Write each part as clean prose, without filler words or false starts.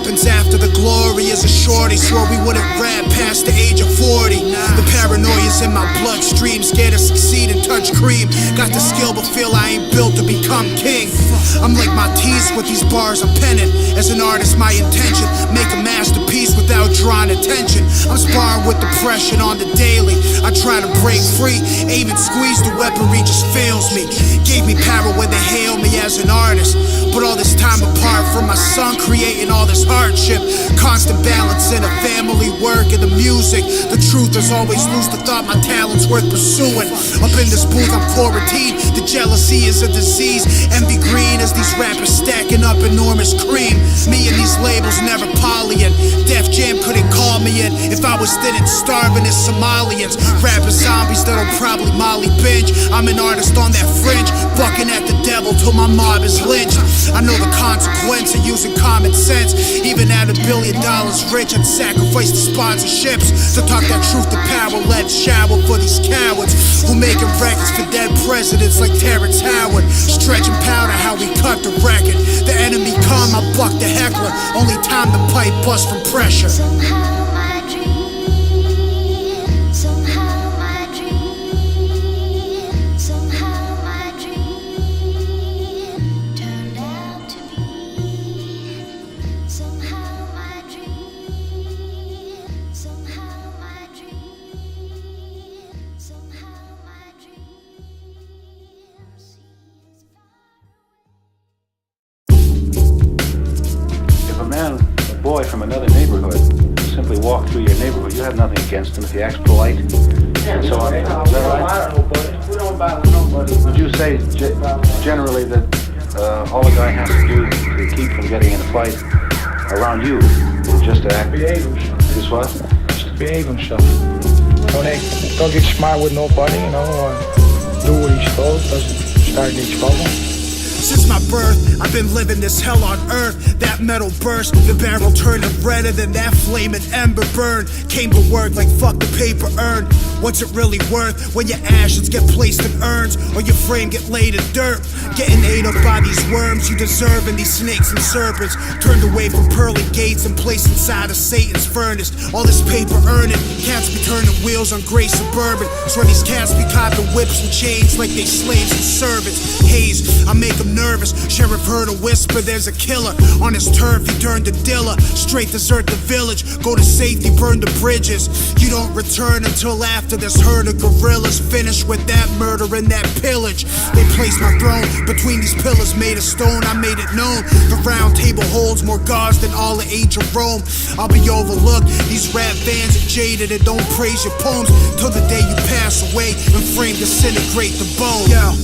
happens after the glory. As a shorty, swore we wouldn't rap past the age of 40. The paranoia's in my bloodstream, scared to succeed and touch cream. Got the skill but feel I ain't built to become king. I'm like my teeth with these bars I'm penning. As an artist, my intention, make a masterpiece without drawing attention. I'm sparring with depression on the daily. I try to break free, aim and squeeze, the weaponry just fails me. Gave me power when they hail me as an artist, but all this time apart from my son, creating all this hardship. Constant balance in a family, work, and the music. The truth is always loose, the thought my talent's worth pursuing. Up in this booth I'm quarantined, the jealousy is a disease. Envy green as these rappers stacking up enormous cream. Me and these labels never polying. Def Jam couldn't call me in if I was thinning, starving as Somalians. Rapping zombies that'll probably Molly binge. I'm an artist on that fringe, bucking at the devil till my mob is lynched. I know the consequence of using common sense. Even at $1 billion rich, I'd sacrifice the sponsorships to talk that truth to power. Let's shower for these cowards who making records for dead presidents like Terrence Howard. Stretching powder how we cut the record. The enemy come, I buck the heckler. Only time the pipe bust from pressure. A boy from another neighborhood simply walk through your neighborhood, you have nothing against him if he acts polite and so on. Is that right? We don't bother nobody. Would you say generally that all a guy has to do to keep from getting in a fight around you is just to act? Behave himself. Is what? Just to behave himself. Don't get smart with nobody, you know, do what he's told, doesn't start any trouble. Since my birth, I've been living this hell on earth. That metal burst, the barrel turned redder than that flaming ember burn. Came to work like fuck the paper earned. What's it really worth when your ashes get placed in urns or your frame get laid in dirt? Getting ate up by these worms you deserve and these snakes and serpents. Turned away from pearly gates and placed inside of Satan's furnace. All this paper earning, cats be turning wheels on gray Suburban. So these cats be copping whips and chains like they slaves and servants. Haze, I make them nervous. Sheriff heard a whisper, there's a killer on his turf. He turned to Dilla, straight desert the village. Go to safety, burn the bridges. You don't return until after this herd of gorillas finish with that murder and that pillage. They placed my throne between these pillars made of stone. I made it known the round table holds more gods than all the age of Rome. I'll be overlooked, these rap fans are jaded and don't praise your poems till the day you pass away and frame disintegrate the bone. Yo,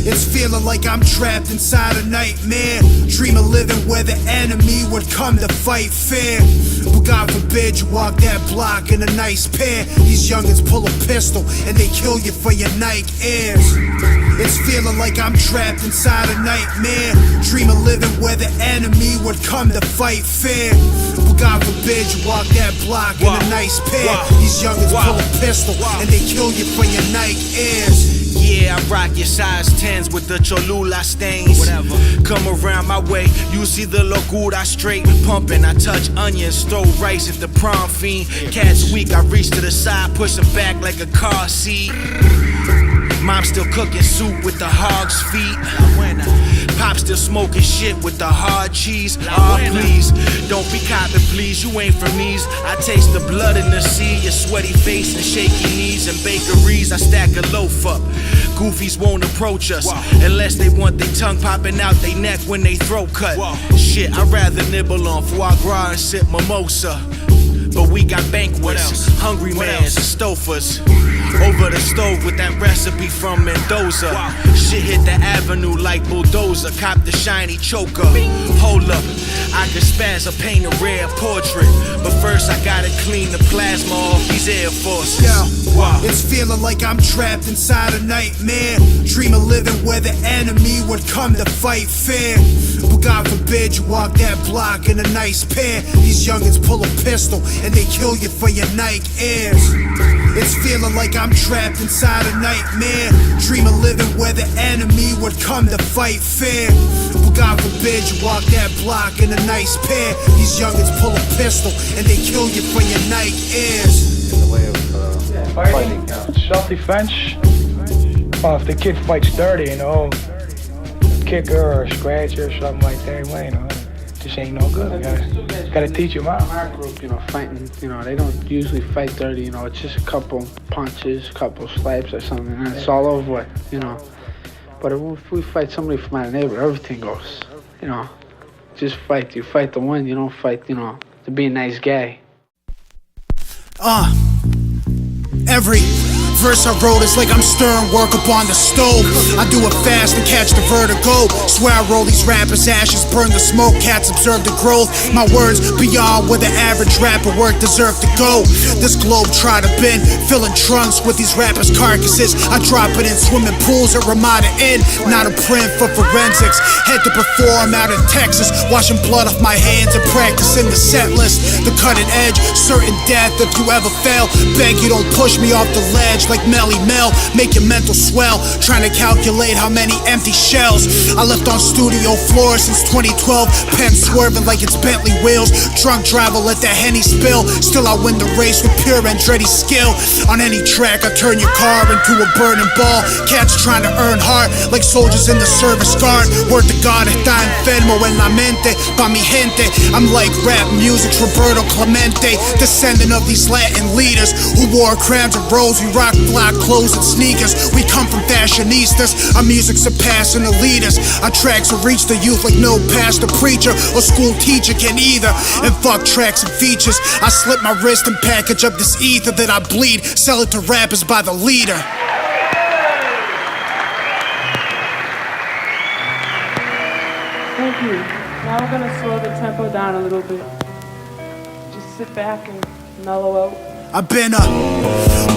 it's feeling like I'm trapped inside a nightmare. Dream of living where the enemy would come to fight fair. But God forbid you walk that block in a nice pair. These youngins pull a pistol and they kill you for your Nike Airs. It's feeling like I'm trapped inside a nightmare. Dream of living where the enemy would come to fight fair. But God forbid you walk that block in a nice pair. These youngins pull a pistol and they kill you for your Nike Airs. Yeah, I rock your size 10s with the Cholula stains. Whatever. Come around my way, you see the locura straight pumping. I touch onions, throw rice at the prom fiend. Cat's weak, I reach to the side, push him back like a car seat. Mom still cooking soup with the hog's feet. Pop still smoking shit with the hard cheese. Please, don't be copping, please. You ain't from these. I taste the blood in the sea. Your sweaty face and shaky knees. And bakeries, I stack a loaf up. Goofies won't approach us unless they want their tongue popping out their neck when they throat cut. Shit, I'd rather nibble on foie gras and sip mimosa. But we got banquets, hungry mans, and stofers. Over the stove with that recipe from Mendoza. Shit hit the avenue like bulldozer. Cop the shiny choker. Hold up, I could spaz or paint a rare portrait. But first I gotta clean the plasma off these Air Forces. It's feeling like I'm trapped inside a nightmare. Dream of living where the enemy would come to fight fair. But God forbid you walk that block in a nice pair. These youngins pull a pistol and they kill you for your Nike Airs. It's feeling like I'm trapped inside a nightmare, dream of living where the enemy would come to fight fair. But God forbid you walk that block in a nice pair. These youngins pull a pistol and they kill you for your Nike Airs. In the way of fighting. Self-defense. Well, if the kid fights dirty, you know, kick her or scratch her or something like that, well, you know, this ain't no good. You gotta teach him out. Our group, you know, fighting, you know, they don't usually fight dirty, you know, it's just a couple punches, a couple slaps or something, and it's all over with, you know. But if we fight somebody from our neighbor, everything goes, you know, just fight. You fight to win, you don't fight, you know, to be a nice guy. Every verse I wrote is like I'm stirring work up on the stove. I do it fast and catch the vertigo. Swear I roll these rappers' ashes, burn the smoke, cats observe the growth. My words beyond where the average rapper work deserve to go. This globe try to bend, filling trunks with these rappers' carcasses. I drop it in swimming pools at Ramada Inn, not a print for forensics. Had to perform out in Texas, washing blood off my hands and practicing the set list. The cutting edge, certain death if you ever fail. Beg you don't push me off the ledge like Melly Mel, make your mental swell, trying to calculate how many empty shells I left on studio floors since 2012, pen swerving like it's Bentley wheels, drunk driver let that Henny spill, still I win the race with pure Andretti skill. On any track I turn your car into a burning ball, cats trying to earn heart like soldiers in the service guard. Word to God, está enfermo en la mente, pa mi gente, I'm like rap music's Roberto Clemente, descendant of these Latin leaders who wore crowns and robes. We rock black clothes and sneakers, we come from fashionistas. Our music surpassing the leaders. Our tracks will reach the youth like no pastor, preacher, or school teacher can either. And fuck tracks and features, I slip my wrist and package up this ether that I bleed, sell it to rappers by the leader. Thank you. Now we're gonna slow the tempo down a little bit. Just sit back and mellow out. I've been a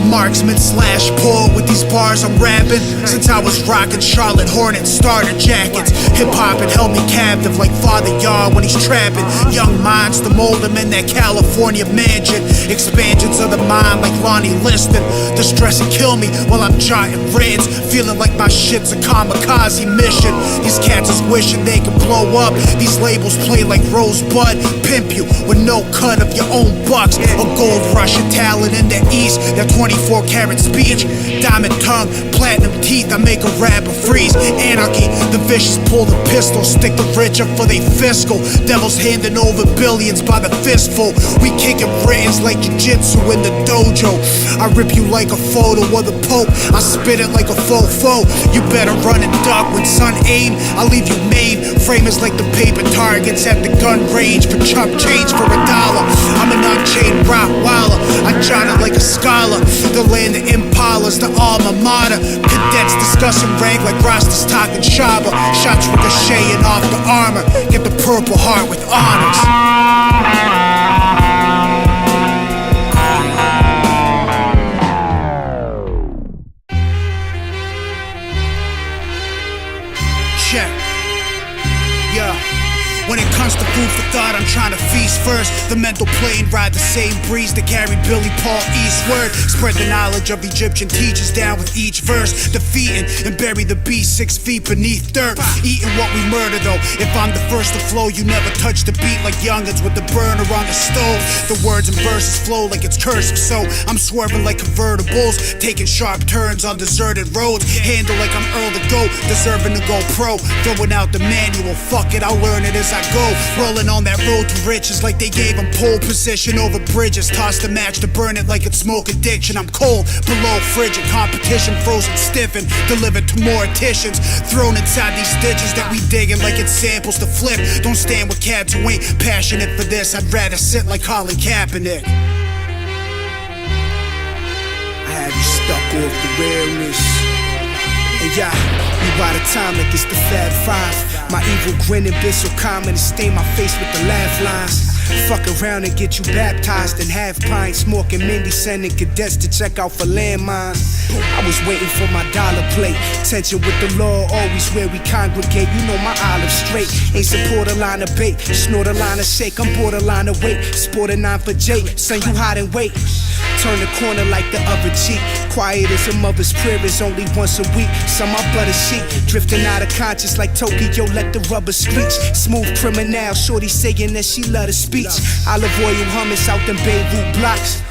marksman slash poet with these bars I'm rapping since I was rocking Charlotte Hornet starter jackets. Hip-hop had held me captive like Father Yard when he's trapping young minds to mold them in that California mansion. Expansions of the mind like Lonnie Liston. The stress and kill me while I'm jotting reds, feeling like my shit's a kamikaze mission. These cats is wishing they could blow up. These labels play like Rosebud, pimp you with no cut of your own bucks. A gold rush talent in the east, that 24 karat speech, diamond tongue, platinum teeth, I make a rapper freeze. Anarchy, the vicious pull the pistol, stick the rich up for they fiscal. Devils handing over billions by the fistful. We kicking Britons like jiu-jitsu in the dojo. I rip you like a photo of the Pope, I spit it like a fofo. You better run and duck when sun aim, I leave you maimed. Framers like the paper targets at the gun range for chump change for $1. I'm an unchained Rottweiler, I jot it like a scholar. The land of Impalas, the alma mater. Cadets discussing rank like Rastas talking Shaba. Shots ricocheting off the armor, get the Purple Heart with honors. Check. Yeah. When it comes to food for thought, I'm trying to feast first. The mental plane ride the same breeze that carried Billy Paul eastward. Spread the knowledge of Egyptian teachers down with each verse. Defeating and bury the beast 6 feet beneath dirt. Eating what we murder though. If I'm the first to flow, you never touch the beat like youngins with the burner on the stove. The words and verses flow like it's cursive, so I'm swerving like convertibles, taking sharp turns on deserted roads. Handle like I'm Earl the GOAT, deserving to go pro. Throwing out the manual, fuck it, I'll learn it as I go. Rolling on that road to riches like they gave him pole position over bridges. Toss the match to burn it like it's smoke addiction. I'm cold, below frigid, competition frozen, stiffened, delivered to morticians. Thrown inside these ditches that we digging like it's samples to flip. Don't stand with cats who ain't passionate for this. I'd rather sit like Colin Kaepernick. I have you stuck off the realness. And yeah, you by the time like it's the Fab Five. My evil grin and bit so common to stain my face with the laugh lines. Fuck around and get you baptized in half pints. Smoking Mindy, sending cadets to check out for landmines. I was waiting for my dollar plate. Tension with the law, always where we congregate. You know my olive straight. Ain't support a line of bait. Snort a line of shake, I'm borderline of weight. Sport a 9 for J, son you hide and wait. Turn the corner like the other cheek. Quiet as a mother's prayer is only once a week. Some my butter sheet. Drifting out of conscious like Tokyo, let the rubber screech. Smooth criminal, shorty saying that she love the speech. Olive oil hummus out them Beirut blocks.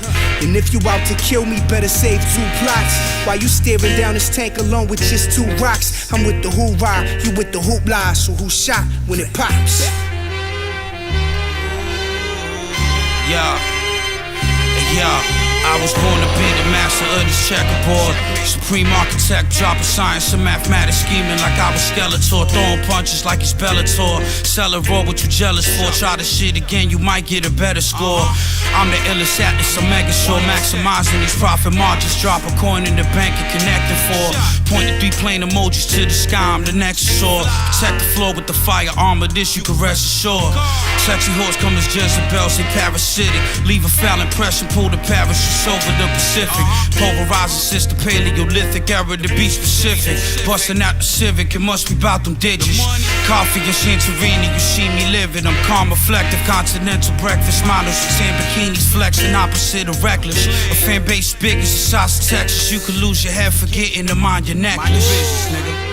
And if you out to kill me, better save 2 plots. While you staring down this tank alone with just 2 rocks. I'm with the hoorah, you with the hoopla. So who shot when it pops? I was born to be the master of this checkerboard. Supreme architect, dropping science and mathematics, scheming like I was Skeletor, throwing punches like it's Bellator. Sell it raw, what you jealous for? Try the shit again, you might get a better score. I'm the illest at this, I'm mega sure, maximizing these profit margins. Drop a coin in the bank and connecting for. Point the 3 plain emojis to the sky, I'm the next sword. Protect the floor with the fire armor, this you can rest assured. Sexy horse come as Jezebel, say parasitic. Leave a foul impression, pull the parachutes over the Pacific. Polarizing sister, Paleolithic era to be specific. Busting out the Civic, it must be about them digits. Coffee and Santorini, you see me living. I'm calm, reflective, continental breakfast models. 10 bikinis flexing, opposite of reckless. A fan base big as the size of Texas. You could lose your head forgetting to mind your necklace. Mind your business, nigga.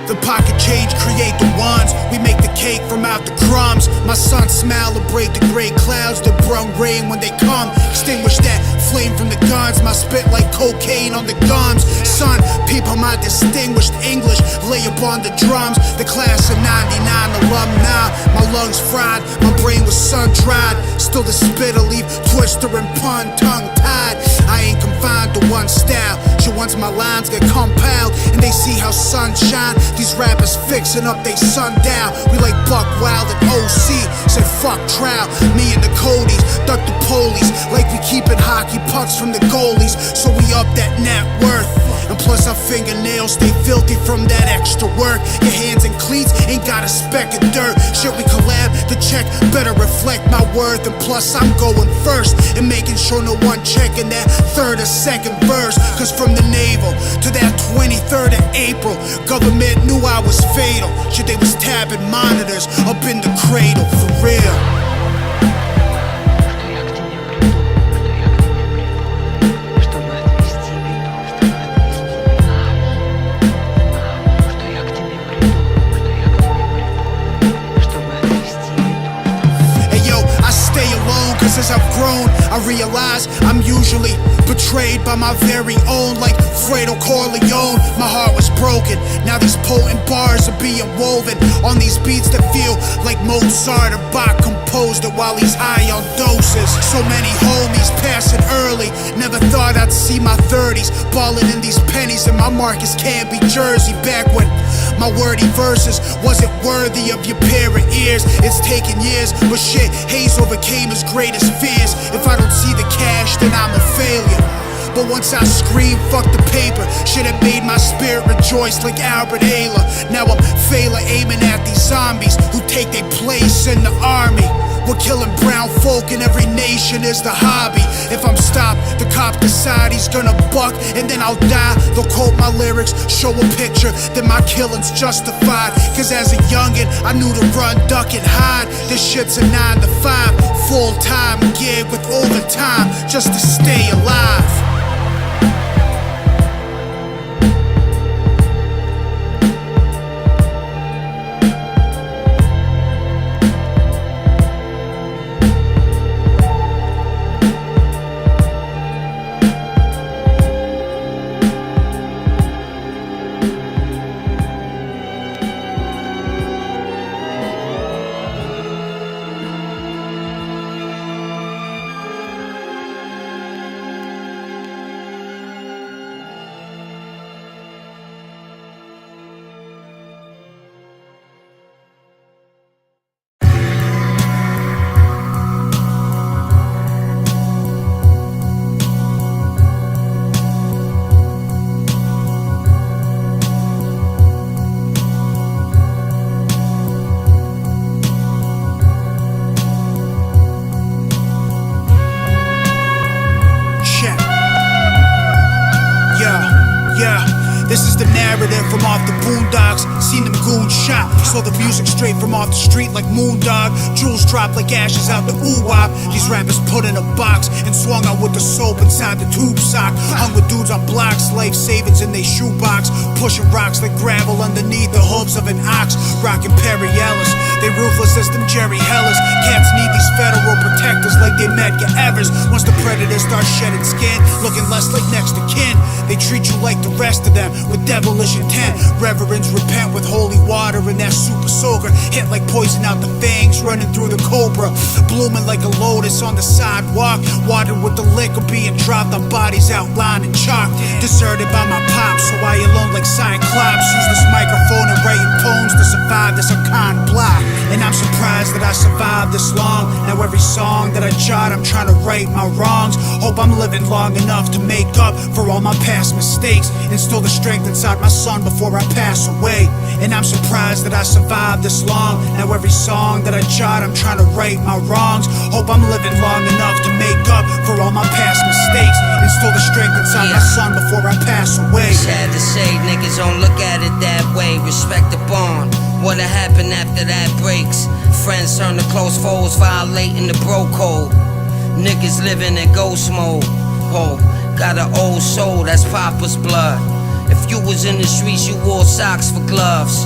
The pocket change create the ones. We make the cake from out the crumbs. My son smile will break the gray clouds that brung rain when they come. Extinguish that flame from the guns. My spit like cocaine on the gums. Son, people my distinguished English lay upon the drums. The class of 99 alumni. My lungs fried, my brain was sun-dried. Still the spit'll leave twister and pun tongue-tied. I ain't confined to one style. Shit, once my lines get compiled and they see how sun shine, these rappers fixing up they sundown. We like Buck Wild and OC. Said fuck trial. Me and the Codys duck the police like we keepin' hockey pucks from the goalies. So we up that net worth. And plus our fingernails stay filthy from that extra work. Your hands and cleats ain't got a speck of dirt. Shit, we collab, the check better reflect my worth. And plus I'm going first and making sure no one checking that third or second verse. Cause from the navel to that 23rd of April, government knew I was fatal. Shit, they was tapping monitors up in the cradle for real. As I've grown, I realize I'm usually betrayed by my very own, like Fredo Corleone. My heart was broken, now these potent bars are being woven on these beats that feel like Mozart or Bach composed it while he's high on doses. So many homies passing early, never thought I'd see my 30s balling in these pennies in my Marcus Camby jersey. Back when my wordy verses wasn't worthy of your pair of ears. It's taken years, but shit, Haze overcame his greatest fears. If I don't see the cash, then I'm a failure. But once I scream, fuck the paper. Shit had made my spirit rejoice like Albert Ayler. Now I'm Fela aiming at these zombies who take their place in the army. We're killing brown folk in every nation is the hobby. If I'm stopped, the cop decide he's gonna buck and then I'll die. They'll quote my lyrics, show a picture, then my killing's justified. Cause as a youngin', I knew to run, duck, and hide. This shit's a 9 to 5, full-time gig with overtime just to stay alive. boondocks, seen them goons shot. Saw the music straight from off the street like Moondog. Jewels drop like ashes out the oo-wop. These rappers put in a box and swung out with the soap inside the tube sock. Hung with dudes on blocks, life savings in they shoebox. Pushing rocks like gravel underneath the hooves of an ox. Rockin' Perry-Ellis, they ruthless as them Jerry Hellers. Cats need these federal protectors like they Medgar Evers. Once the predators start shedding skin, looking less like next to kin, they treat you like the rest of them with devilish intent. Reverends repent with holy water and that super soaker. Hit like poison out the fangs, running through the cobra. Blooming like a lotus on the sidewalk. Watered with the liquor being dropped on bodies outlined in chalk. Deserted by my pops, so I alone like Cyclops. Use this microphone and writing poems to survive this unkind block. And I'm surprised that I survived this long. Now every song that I jot, I'm trying to right my wrongs. Hope I'm living long enough to make up for all my past mistakes. Instill the strength inside my son before I pass away. And I'm surprised that I survived this long. Now every song that I jot, I'm trying to right my wrongs. Hope I'm living long enough to make up for all my past mistakes. Instill the strength inside my son before I pass away. Sad to say, niggas don't look at it that way. Respect the bond. What'll happen after that breaks? Friends turn to close foes, violating the bro code. Niggas living in ghost mode. Oh, got an old soul, that's Papa's blood. If you was in the streets, you wore socks for gloves.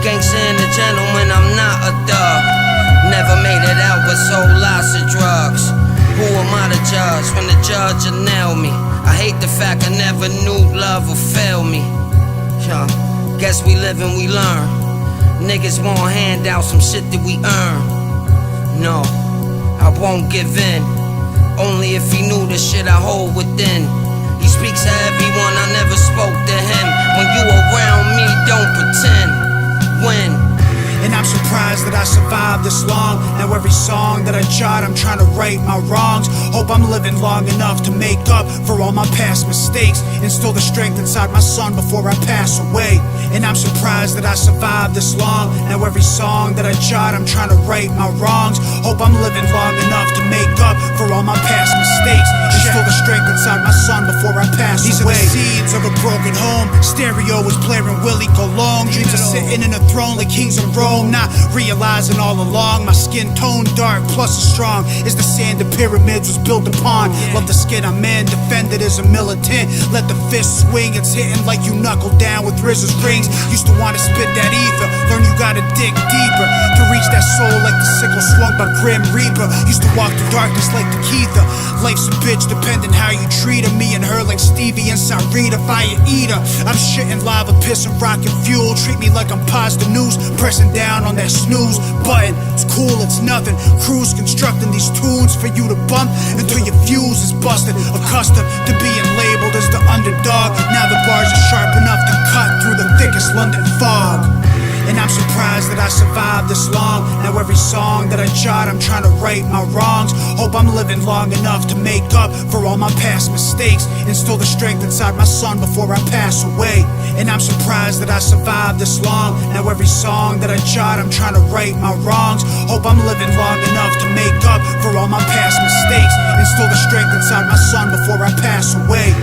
Gangsta and a gentleman, I'm not a thug. Never made it out, but sold lots of drugs. Who am I to judge when the judge will nail me? I hate the fact I never knew love would fail me. Guess we live and we learn. Niggas won't hand out some shit that we earn. No, I won't give in. Only if he knew the shit I hold within. He speaks to everyone, I never spoke to him. When you around me, don't pretend. When? And I'm surprised that I survived this long. Now every song that I jot, I'm trying to right my wrongs. Hope I'm living long enough to make up for all my past mistakes. Instill the strength inside my son before I pass away. And I'm surprised that I survived this long. Now every song that I jot, I'm trying to right my wrongs. Hope I'm living long enough to make up for all my past mistakes. Instill the strength inside my son before I pass away. These are the seeds of a broken home. Stereo is blaring Willie Colon. Dreams are sitting in a throne like kings in Rome. Not realizing all along my skin tone dark plus as strong as the sand the pyramids was built upon. Love the skin I'm in, defended as a militant. Let the fist swing, it's hitting like you knuckle down with RZA's rings. Used to want to spit that ether, learn you gotta dig deeper to reach that soul like the sickle swung by Grim Reaper. Used to walk through darkness like the Keitha. Life's a bitch depending how you treat her. Me and her like Stevie and Sarita, fire eater. I'm shitting lava, pissing rockin' fuel. Treat me like I'm Pawz the news, pressing down on that snooze button. It's cool, it's nothing. Crews constructing these tunes for you to bump until your fuse is busted. Accustomed to being labeled as the underdog. Now the bars are sharp enough to cut through the thickest London fog. And I'm surprised that I survived this long. Now every song that I jot, I'm trying to right my wrongs. Hope I'm living long enough to make up for all my past mistakes. Instill the strength inside my son before I pass away. And I'm surprised that I survived this long. Now every song that I jot, I'm trying to right my wrongs. Hope I'm living long enough to make up for all my past mistakes. Instill the strength inside my son before I pass away.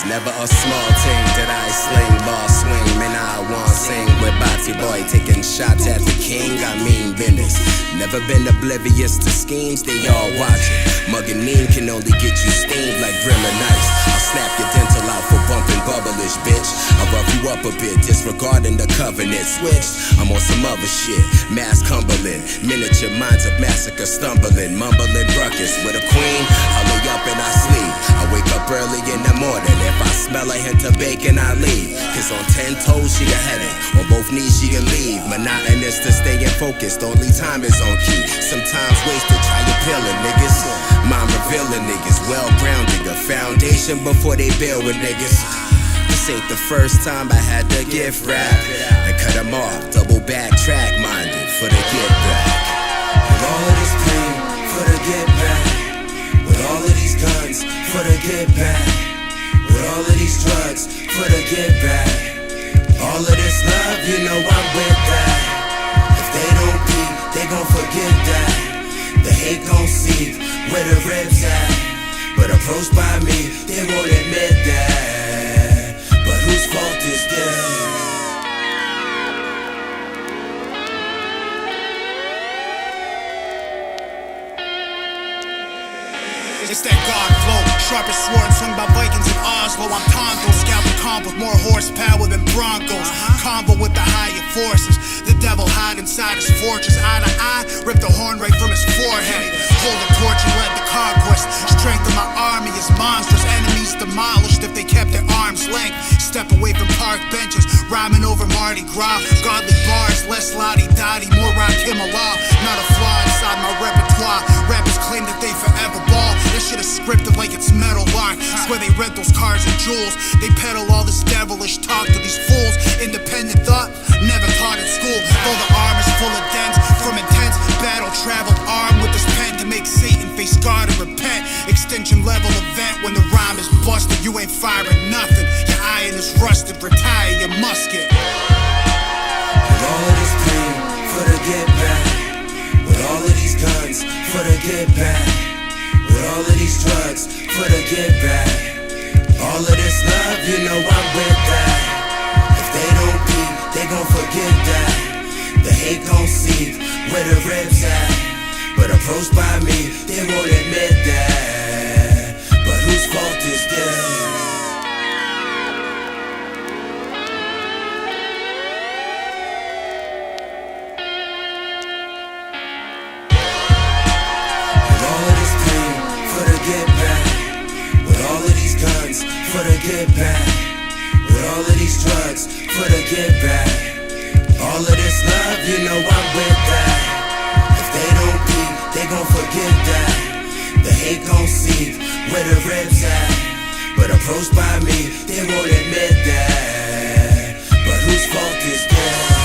Never a small thing that I sling, ball swing, man I want sing with Bati boy taking shots at the king, I mean business. Never been oblivious to schemes, they all watching. Mugging mean can only get you steamed like Grim and Nice. I'll snap your dental out for bumping bubblish, bitch. I'll rough you up a bit, disregarding the covenant. Switch, I'm on some other shit. Mass Cumberland, miniature minds of massacre stumbling, mumbling ruckus with a queen. I lay up and I sleep. I wake up early in the morning. If I smell a hint of bacon, I leave. Cause on 10 toes, she a headache. On both knees, she can leave. Monotonous to staying focused. Only time is on key. Sometimes wasted, try your peeling, niggas. Mind revealing niggas. Well grounded, a foundation before they build with niggas. This ain't the first time I had to gift wrap and cut them off, double backtrack minded for the get back. With all of this pain for the get back. With all of these guns for the get back. With all of these drugs for the get back. All of this love, you know I'm with that. If they don't peep, they gon' forget that. The hate gon' seep where the ribs at. But approached by me, they won't admit that. But whose fault is this? It's that God flow, sharpest sword sung by Vikings in Oslo. I'm Congo, scouting comp with more horsepower than Broncos. Combo with the higher forces. The devil hide inside his fortress. Eye to eye, rip the horn right from his forehead. Hold the torch and led the conquest. Strength of my army is monstrous. Enemies demolished if they kept their arms length. Step away from park benches, rhyming over Mardi Gras. Godly bars, less lottie-dottie, more rock Himalaya. Not a flaw inside my repertoire. Rappers claim that they forever ball. That shit is scripted like it's metal art. Swear they read those cars and jewels. They peddle all this devilish talk to these fools. Independent thought, never taught in school. Though the arm is full of dents from intense battle traveled, armed with this pen to make Satan face God and repent. Extension level event when the rhyme is busted. You ain't firing nothing. Your iron is rusted. Retire your musket. With all of this pain for the get back. With all of these guns for the get back. With all of these drugs for the get back. All of this love, you know I'm with that. If they don't peep, they gon' forget that. The hate gon' seep where the ribs at. But approached by me, they won't admit that. But whose fault is this? For the get back. With all of these drugs for the get back. All of this love, you know I'm with that. If they don't peep, they gon' forget that. The hate gon' seep where the ribs at. But approached by me, they won't admit that. But whose fault is this?